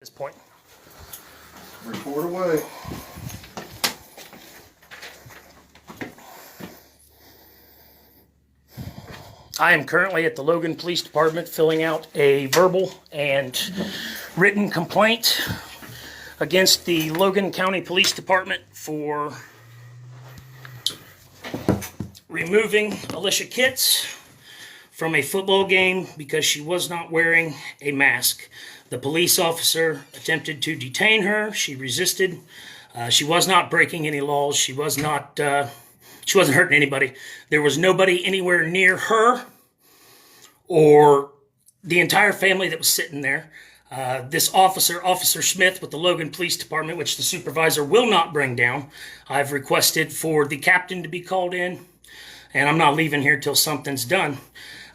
This point. Report away. I am currently at the Logan Police Department filling out a verbal and written complaint against the Logan County Police Department for removing Alicia Kitts from a football game because she was not wearing a mask. The police officer attempted to detain her. She resisted. She was not breaking any laws. She wasn't hurting anybody. There was nobody anywhere near her or the entire family that was sitting there. This officer, Officer Smith with the Logan Police Department, which the supervisor will not bring down. I've requested for the captain to be called in, and I'm not leaving here till something's done.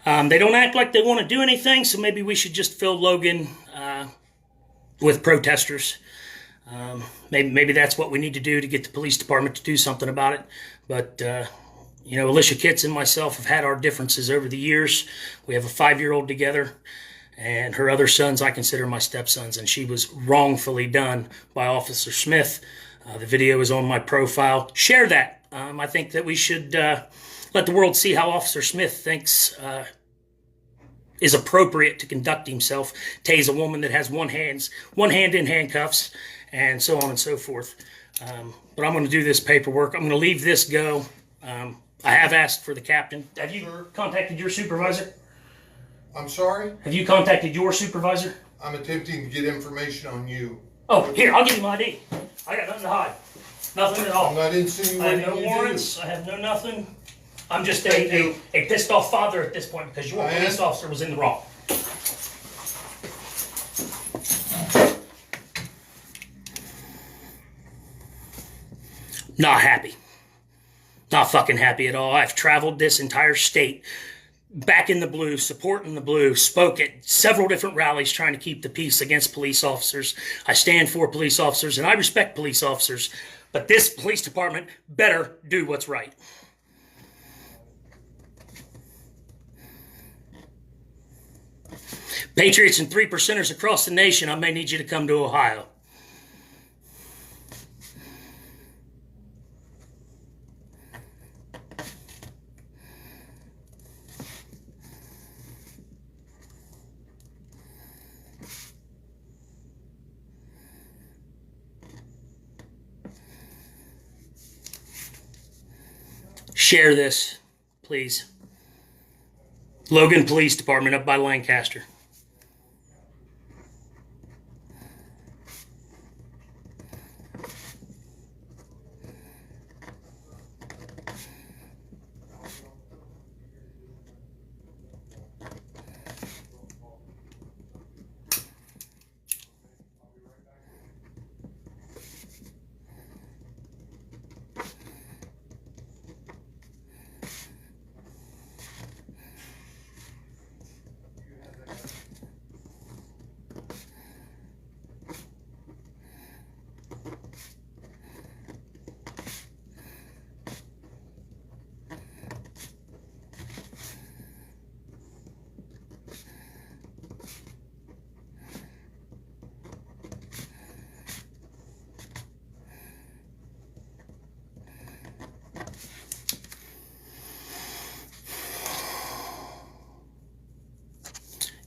They don't act like they want to do anything, so maybe we should just fill Logan with protesters. Maybe that's what we need to do to get the police department to do something about it. But, Alicia Kitts and myself have had our differences over the years. We have a 5-year-old together, and her other sons I consider my stepsons, and she was wrongfully done by Officer Smith. The video is on my profile. Share that. I think that we should let the world see how Officer Smith thinks is appropriate to conduct himself, tase a woman that has one hand in handcuffs, and so on and so forth. But I'm going to do this paperwork. I'm going to leave this go. I have asked for the captain. Have you contacted your supervisor? I'm sorry? Have you contacted your supervisor? I'm attempting to get information on you. Oh, here, I'll give you my ID. I got nothing to hide. Nothing at all. I'm not insinuating I have no warrants. I have no nothing. I'm just a pissed off father at this point because your police officer was in the wrong. Not happy. Not fucking happy at all. I've traveled this entire state back in the blue, supporting the blue, spoke at several different rallies trying to keep the peace against police officers. I stand for police officers and I respect police officers, but this police department better do what's right. Patriots and 3%ers across the nation, I may need you to come to Ohio. Share this, please. Logan Police Department up by Lancaster.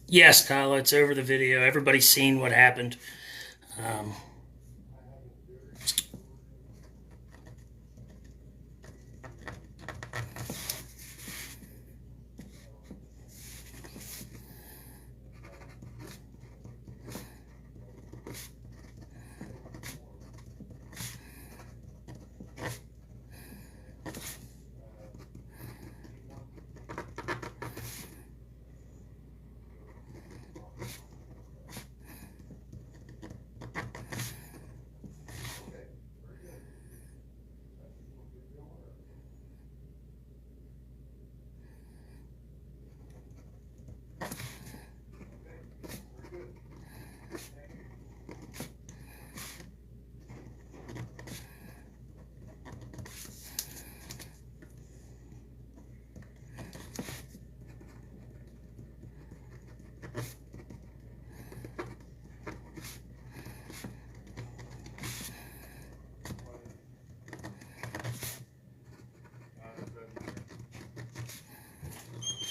Yes, Kyle, it's over the video. Everybody's seen what happened.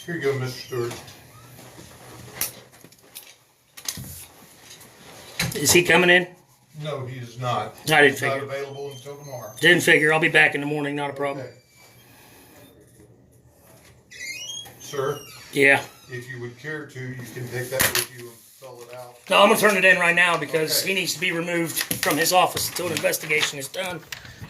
Here you go, Mr. Stewart. Is he coming in? No, he is not. I didn't He's not figure. available until tomorrow. Didn't figure. I'll be back in the morning. Not a problem. Okay. Sir, Yeah. if you would care to, you can take that with you and fill it out. No, I'm gonna turn it in right now because Okay. he needs to be removed from his office until an investigation is done.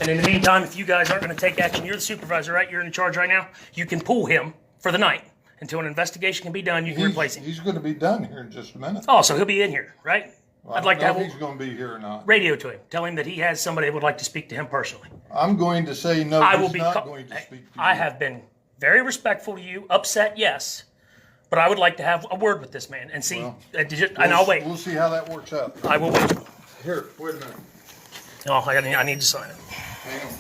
And in the meantime, if you guys aren't gonna take action, you're the supervisor, right? You're in charge right now. You can pull him for the night until an investigation can be done. You can replace him. He's going to be done here in just a minute. Oh, so he'll be in here, right? I I'd like to don't have know if he's going to be here or not. radio to him. Tell him that he has somebody that would like to speak to him personally. I'm going to say no. I will he's be. not going to speak to you. I have been very respectful to you. Upset, yes, but I would like to have a word with this man and see. Well, and I'll wait. We'll see how that works out. I will wait. Here, wait a minute. Oh, I need to sign it. Hang on.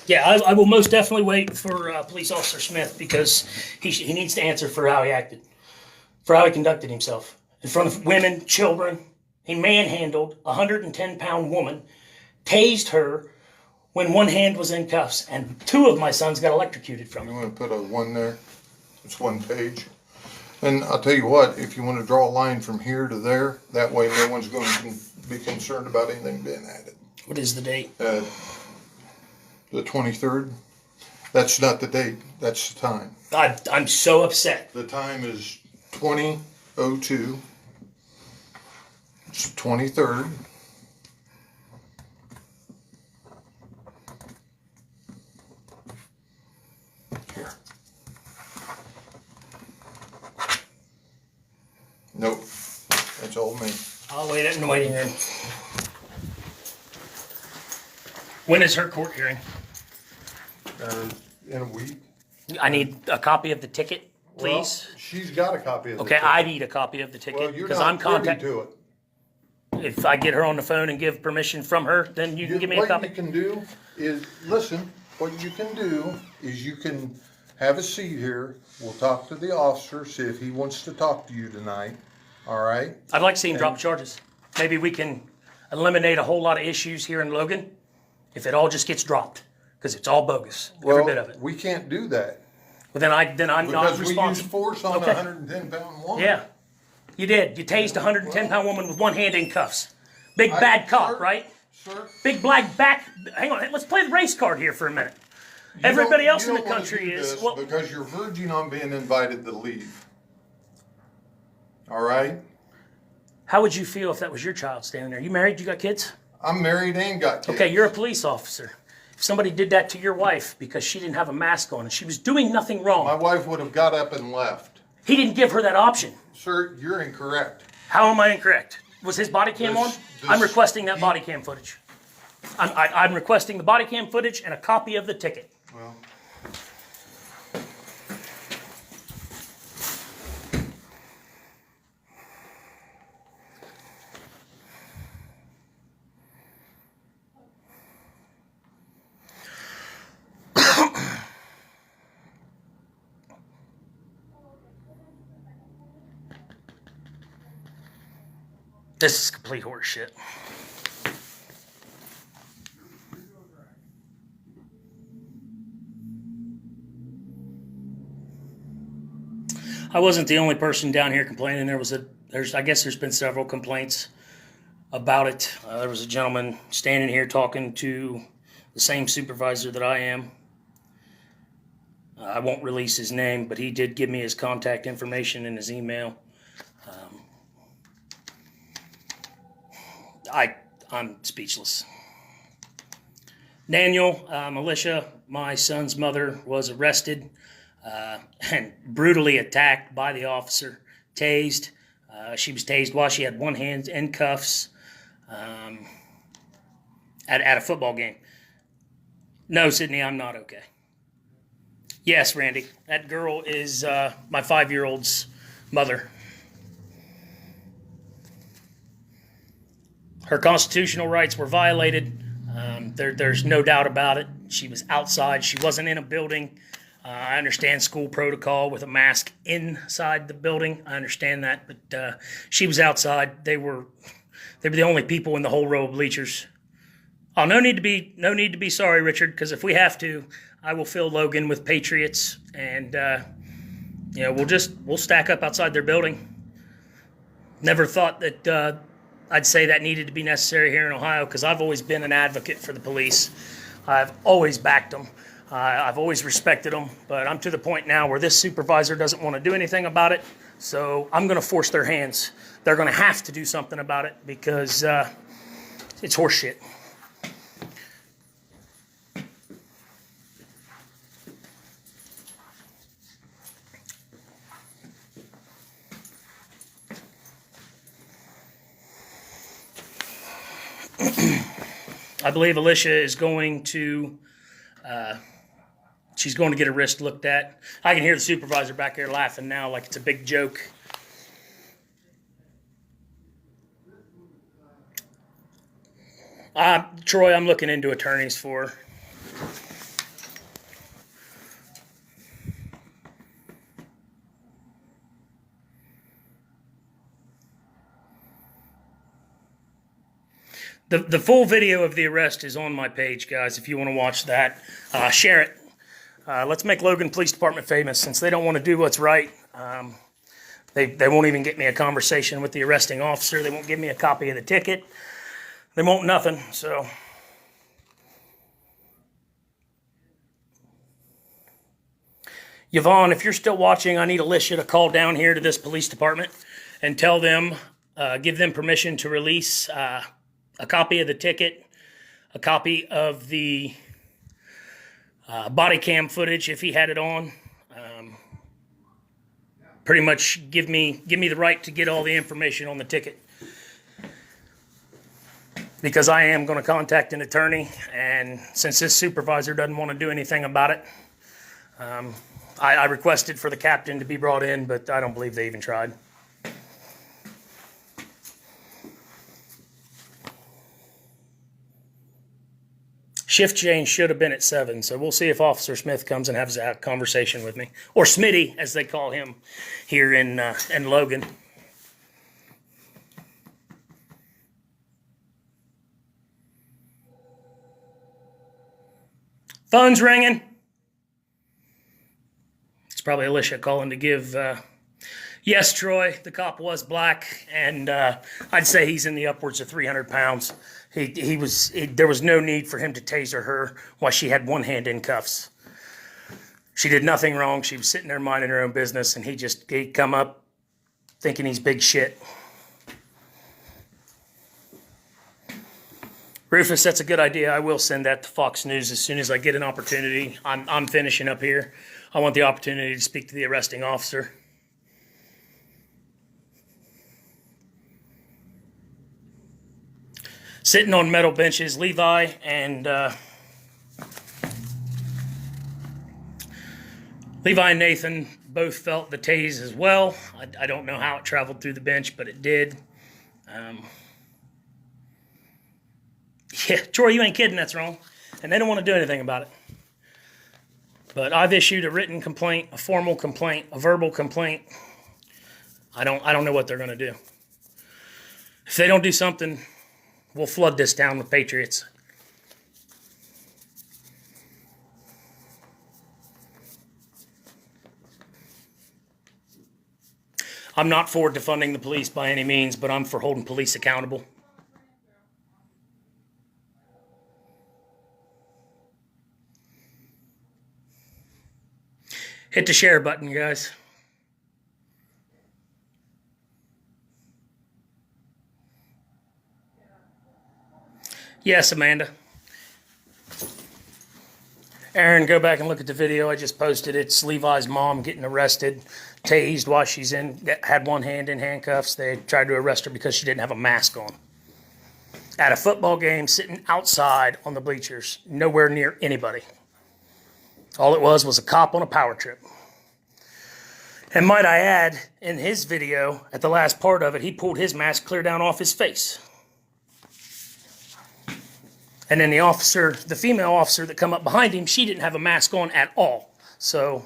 Yeah, I will most definitely wait for Police Officer Smith because he needs to answer for how he acted, for how he conducted himself in front of women, children. He manhandled a 110-pound woman, tased her when one hand was in cuffs, and two of my sons got electrocuted from You it. want to put a 1 there? It's 1 page. And I'll tell you what, if you want to draw a line from here to there, that way no one's going to be concerned about anything being added. What is the date? The 23rd. That's not the date. That's the time. I'm so upset. The time is 20:02. It's 23rd. Here. Nope. That's all me. I'll wait in the waiting room. When is her court hearing? In a week. I need a copy of the ticket, please. Well, she's got a copy of the Okay, ticket. I need a copy of the ticket Well, you're because not I'm privy contacting. to it. If I get her on the phone and give permission from her, then you can give me a What copy. you can do is, listen, what you can do is you can have a seat here. We'll talk to the officer, see if he wants to talk to you tonight. All right? I'd like to see him drop charges. Maybe we can eliminate a whole lot of issues here in Logan if it all just gets dropped because it's all bogus, every bit of it. We can't do that. Well, then I'm not Because we use responsible. force on Okay. a 110-pound woman. Yeah, you did. You tased a 110-pound woman with one hand in cuffs. Big bad cop, Sir, right? Sir, Big black back. Hang on, let's play the race card here for a minute. you Everybody don't- else you in the don't wanna country do is this well. because you're verging on being invited to leave. All right? How would you feel if that was your child standing there? You married? You got kids? I'm married and got kids. Okay, you're a police officer. If somebody did that to your wife because she didn't have a mask on and she was doing nothing wrong, My wife would have got up and left. he didn't give her that option. Sir, you're incorrect. How am I incorrect? Was his body cam on? I'm requesting that body cam footage. I'm requesting the body cam footage and a copy of the ticket. Well, This is complete horse shit. I wasn't the only person down here complaining. I guess there's been several complaints about it. There was a gentleman standing here talking to the same supervisor that I am. I won't release his name, but he did give me his contact information in his email. I'm speechless. Daniel, Militia, my son's mother, was arrested and brutally attacked by the officer, tased. She was tased while she had one hand in cuffs at a football game. No, Sydney, I'm not okay. Yes, Randy, that girl is my 5-year-old's mother. Her constitutional rights were violated. There's no doubt about it. She was outside. She wasn't in a building. I understand school protocol with a mask inside the building. I understand that, but she was outside. They were the only people in the whole row of bleachers. Oh, no need to be sorry, Richard, because if we have to, I will fill Logan with patriots and you know, we'll stack up outside their building. Never thought that I'd say that needed to be necessary here in Ohio, because I've always been an advocate for the police. I've always backed them. I've always respected them, but I'm to the point now where this supervisor doesn't want to do anything about it, so I'm going to force their hands. They're going to have to do something about it, because it's horseshit. I believe Alicia is going to, she's going to get her wrist looked at. I can hear the supervisor back there laughing now like it's a big joke. Troy, I'm looking into attorneys for her. The full video of the arrest is on my page, guys, if you want to watch that. Share it. Let's make Logan Police Department famous. Since they don't want to do what's right, they won't even get me a conversation with the arresting officer. They won't give me a copy of the ticket. They won't nothing, so. Yvonne, if you're still watching, I need Alicia to call down here to this police department and tell them, give them permission to release a copy of the ticket, a copy of the body cam footage if he had it on. Pretty much give me the right to get all the information on the ticket, because I am going to contact an attorney, and since this supervisor doesn't want to do anything about it, I requested for the captain to be brought in, but I don't believe they even tried. Shift change should have been at 7, so we'll see if Officer Smith comes and has a conversation with me. Or Smitty, as they call him here in Logan. Phone's ringing. It's probably Alicia calling to give... Yes, Troy, the cop was black, and I'd say he's in the upwards of 300 pounds. There was no need for him to taser her while she had one hand in cuffs. She did nothing wrong. She was sitting there minding her own business, and he'd come up thinking he's big shit. Rufus, that's a good idea. I will send that to Fox News as soon as I get an opportunity. I'm finishing up here. I want the opportunity to speak to the arresting officer. Sitting on metal benches, Levi and Nathan both felt the tase as well. I don't know how it traveled through the bench, but it did. Yeah, Troy, you ain't kidding, that's wrong. And they don't want to do anything about it. But I've issued a written complaint, a formal complaint, a verbal complaint. I don't know what they're going to do. If they don't do something, we'll flood this town with patriots. I'm not for defunding the police by any means, but I'm for holding police accountable. Hit the share button, guys. Yes, Amanda. Aaron, go back and look at the video I just posted. It's Levi's mom getting arrested, tased while she's had one hand in handcuffs. They tried to arrest her because she didn't have a mask on. At a football game, sitting outside on the bleachers, nowhere near anybody. All it was a cop on a power trip. And might I add, in his video, at the last part of it, he pulled his mask clear down off his face. And then the female officer that come up behind him, she didn't have a mask on at all. So,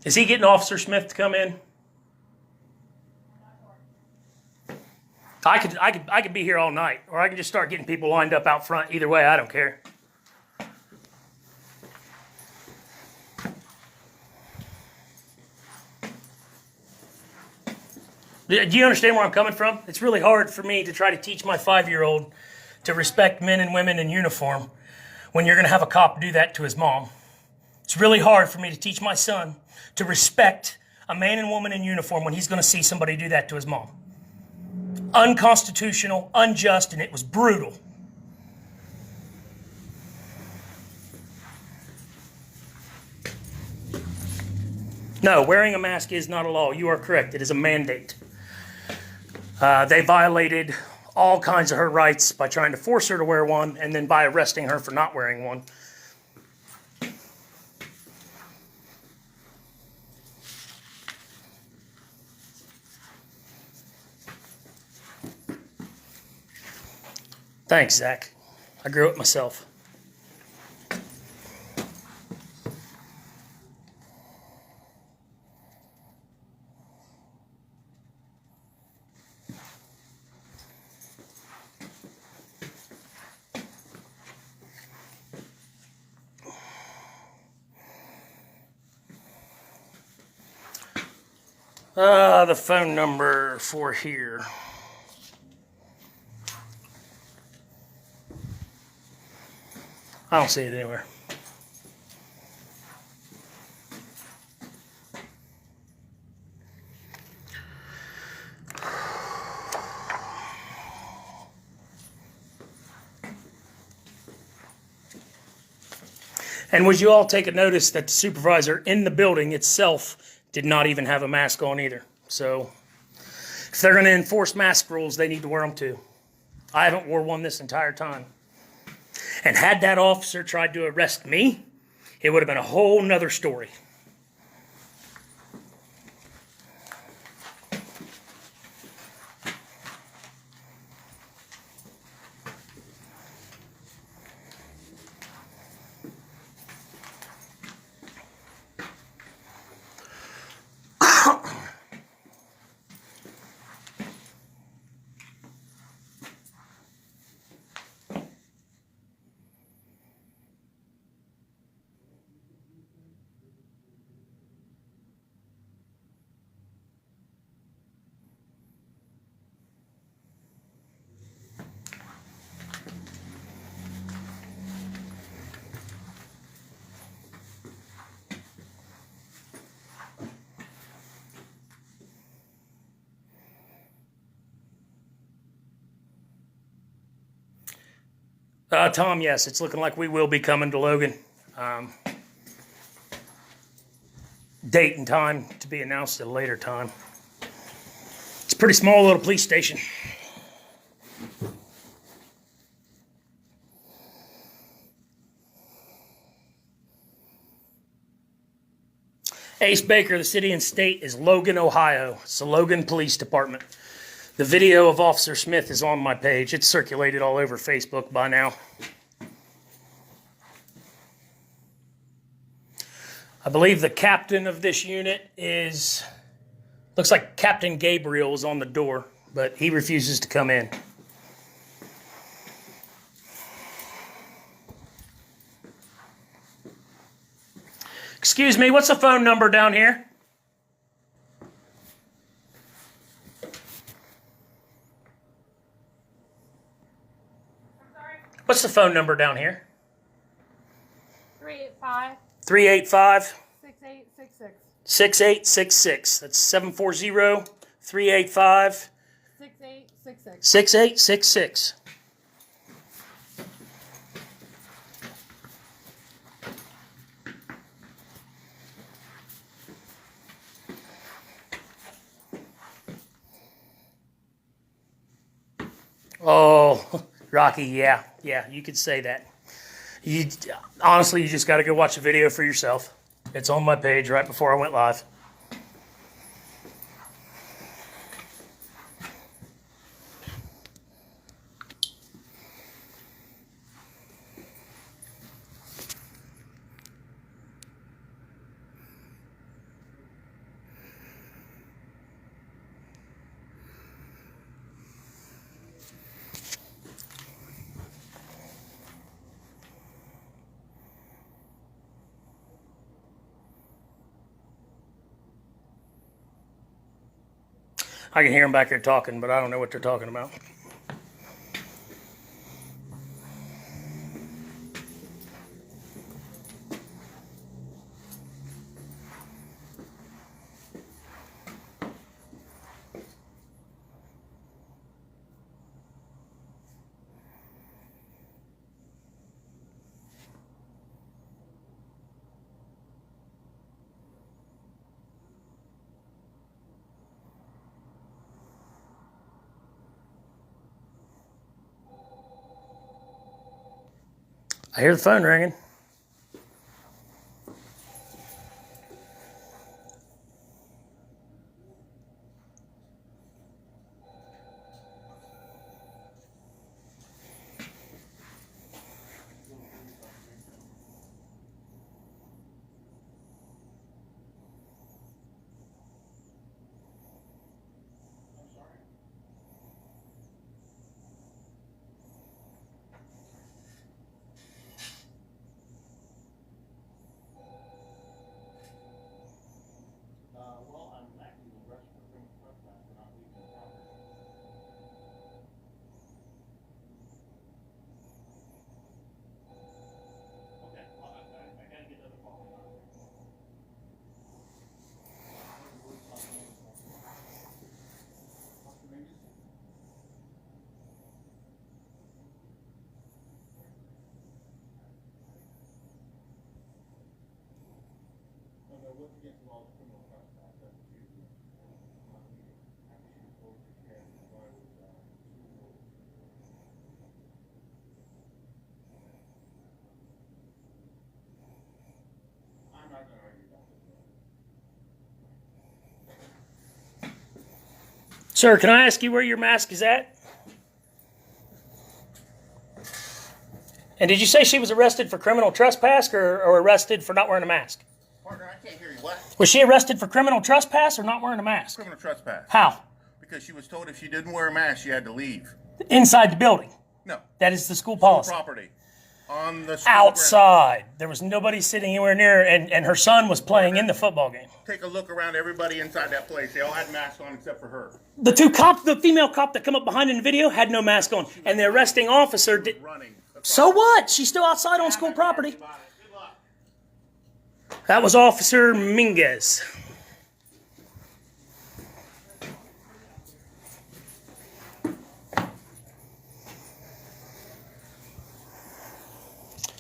is he getting Officer Smith to come in? I could be here all night, or I can just start getting people lined up out front. Either way, I don't care. Do you understand where I'm coming from? It's really hard for me to try to teach my 5-year-old to respect men and women in uniform when you're going to have a cop do that to his mom. It's really hard for me to teach my son to respect a man and woman in uniform when he's going to see somebody do that to his mom. Unconstitutional, unjust, and it was brutal. No, wearing a mask is not a law. You are correct. It is a mandate. They violated all kinds of her rights by trying to force her to wear one and then by arresting her for not wearing one. Thanks, Zach. I grew it myself. The phone number for here. I don't see it anywhere. And would you all take a notice that the supervisor in the building itself did not even have a mask on either. So if they're going to enforce mask rules, they need to wear them too. I haven't wore one this entire time. And had that officer tried to arrest me, it would have been a whole nother story. Tom, yes, it's looking like we will be coming to Logan. Date and time to be announced at a later time. It's a pretty small little police station. Ace Baker, the city and state is Logan, Ohio. It's the Logan Police Department. The video of Officer Smith is on my page. It's circulated all over Facebook by now. I believe the captain of this unit is, looks like Captain Gabriel is on the door, but he refuses to come in. Excuse me, what's the phone number down here? What's the phone number down here? 385 385 6866. 6866. That's 740 385 6866. 6866. Oh, Rocky, yeah, you could say that. Honestly, you just got to go watch the video for yourself. It's on my page right before I went live. I can hear them back here talking, but I don't know what they're talking about. I hear the phone ringing. Sir, can I ask you where your mask is at? And did you say she was arrested for criminal trespass or arrested for not wearing a mask? Partner, I can't hear you. What? Was she arrested for criminal trespass or not wearing a mask? Criminal trespass. How? Because she was told if she didn't wear a mask, she had to leave. Inside the building. No. That is the school policy. Property. On the school Outside. There was nobody sitting anywhere near, and her son was playing in the football game. Take a look around everybody inside that place. They all had masks on except for her. The female cop that come up behind in the video had no mask on, and the arresting officer did. Running. So what? She's still outside on school property. That was Officer Minguez.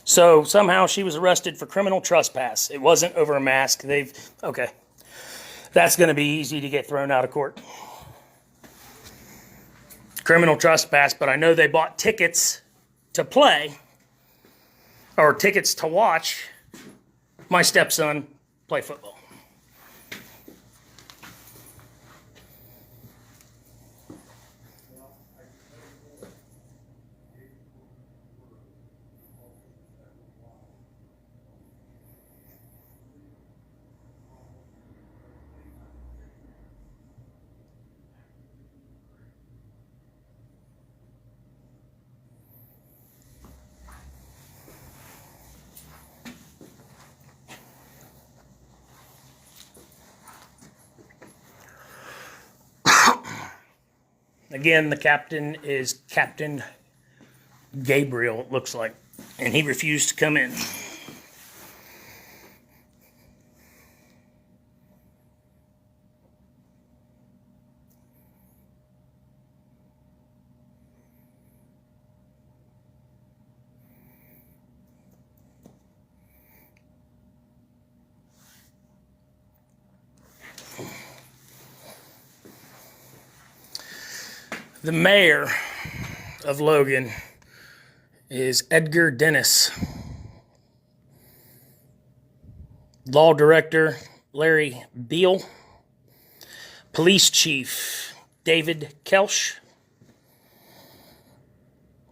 So somehow she was arrested for criminal trespass. It wasn't over a mask. Okay. That's going to be easy to get thrown out of court. Criminal trespass, but I know they bought tickets to play or tickets to watch my stepson play football. Again, the captain is Captain Gabriel, it looks like, and he refused to come in. The mayor of Logan is Edgar Dennis. Law director Larry Beal. Police chief David Kelsch.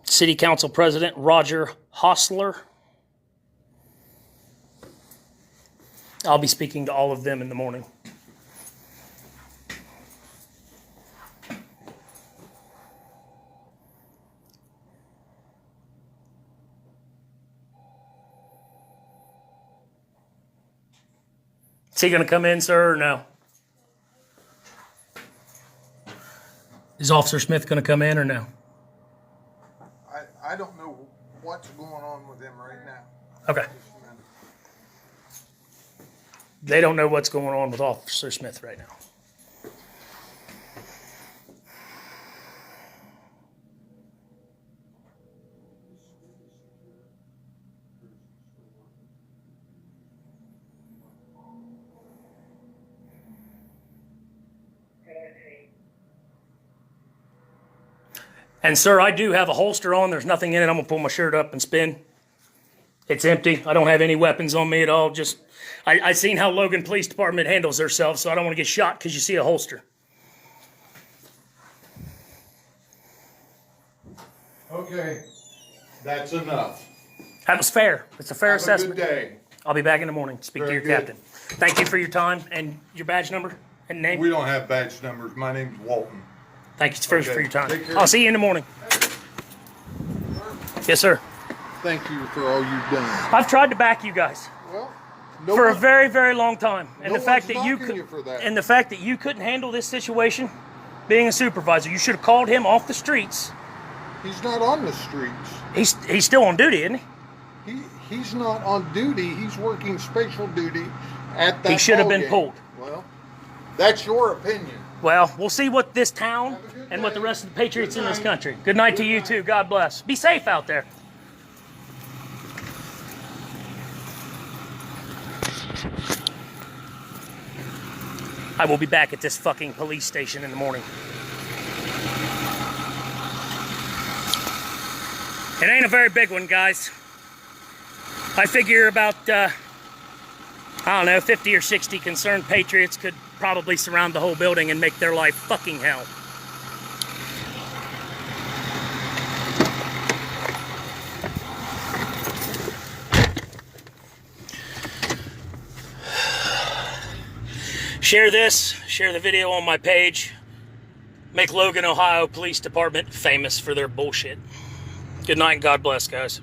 City council president Roger Hostler. I'll be speaking to all of them in the morning. Is he going to come in, sir, or no? Is Officer Smith going to come in or no? I don't know what's going on with him right now. Okay. They don't know what's going on with Officer Smith right now. And sir, I do have a holster on. There's nothing in it. I'm gonna pull my shirt up and spin. It's empty. I don't have any weapons on me at all. Just, I seen how Logan Police Department handles themselves, so I don't want to get shot because you see a holster. Okay, that's enough. That was fair. It's a fair Have a assessment. good day. I'll be back in the morning to speak to Very your good. captain. Thank you for your time and your badge number and name. We don't have badge numbers. My name's Walton. Thank you first Okay. for your time. Take care. I'll see you in the morning. Yes, sir. Thank you for all you've done. I've tried to back you guys Well, for a very, very long time, and no the fact one's that you knocking you for that. and the fact that you couldn't handle this situation, being a supervisor, you should have called him off the streets. He's not on the streets. He's still on duty, isn't he? He's not on duty. He's working special duty at that He should have ball been game. pulled. Well, that's your opinion. Well, we'll see what this town and what the rest of the patriots in this country. Good night to you too. God bless. Be safe out there. I will be back at this fucking police station in the morning. It ain't a very big one, guys. I figure about, I don't know, 50 or 60 concerned patriots could probably surround the whole building and make their life fucking hell. Share this, share the video on my page. Make Logan, Ohio Police Department famous for their bullshit. Good night and God bless, guys.